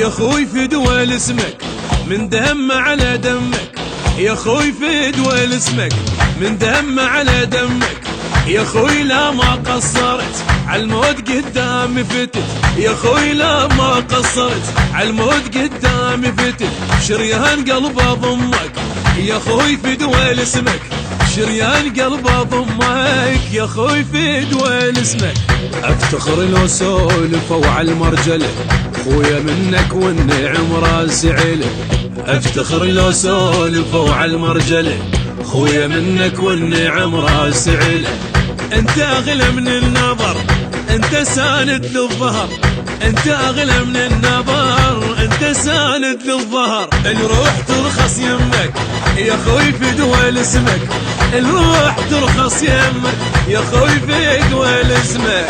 يا خوي فدوى اسمك من دم على دمك، يا خوي فدوى اسمك من دم على دمك، يا خوي لا ما قصرت عالموت قدامي فتت، يا خوي لا ما قصرت عالموت قدامي فتت، شريان قلب اضمك يا خوي فدوى اسمك، شريان قلب اضمك يا خوي فدوى اسمك. افتخر لو سولفوا عالمرجله خويا منك والنعم راسي عله، افتخر لو سولفوا عالمرجله خويا منك والنعم راسي عله، انت اغلى من النظر انت ساند للظهر، انت اغلى من النظر انت ساند للظهر، الروح ترخص يمك يا خوي فدوى اسمك، الروح ترخص يمك يا خوي فدوى اسمك.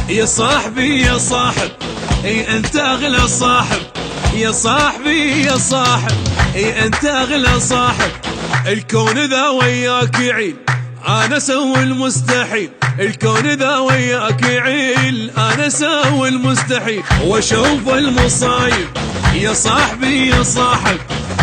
يا صاحبي يا صاحب اي انت اغلى صاحب، يا صاحبي يا صاحب اي انت اغلى صاحب، الكون ذا وياك يعيل انا سوي المستحيل، الكون ذا وياك يعيل انا سوي المستحيل، واشوف المصايب يا صاحبي يا صاحب،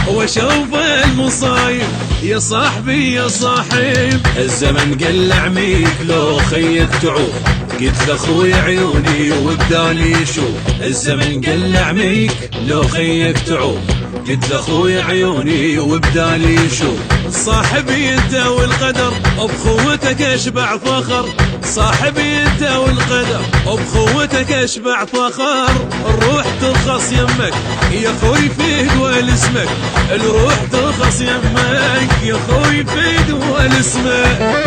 واشوف المصايب يا صاحبي يا صاحب، الزمن قلع ميك لو خيك تعوف، قلت لاخوي عيوني وبدالي يشوف، الزمن قلع ميك لو خيك تعوف، قلت لاخوي عيوني وبدالي يشوف، صاحبي انت والقدر وبخوتك اشبع فخر، صاحبي انت والقدر وبخوتك اشبع فخر، الروح ترخص يمك يا خوي فدوى اسمك، الروح ترخص يمك يا خوي فدوى اسمك.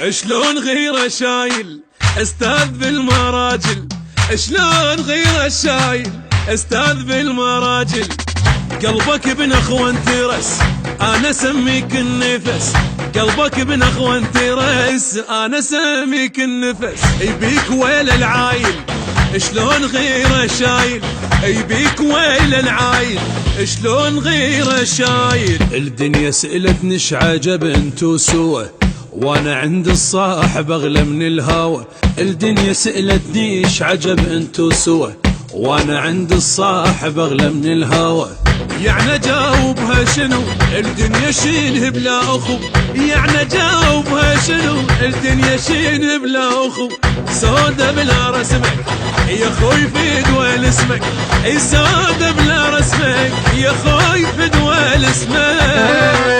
شلون غيره شايل استاذ بالمراجل، شلون غيره شايل استاذ بالمراجل، قلبك ابن اخوان ترس انا سميك النفس، قلبك ابن اخوان ترس انا سميك النفس، يبيك ويل العايل شلون غيره شايل، يبيك ويل العايل شلون غيره شايل، الدنيا سألتني ايش عجب انتو سوا وانا عند الصاحب اغلى من الهوى، الدنيا سألتني ايش عجب انتو سوا وانا عند الصاحب اغلى من الهوى، يعني جاوبها شنو الدنيا شيله بلا اخو، يعني جاوبها شنو الدنيا شيله بلا اخو، سودة بلا رسمك يا خوي فدوى اسمك، اي سودة بلا رسمك يا خوي فدوى اسمك.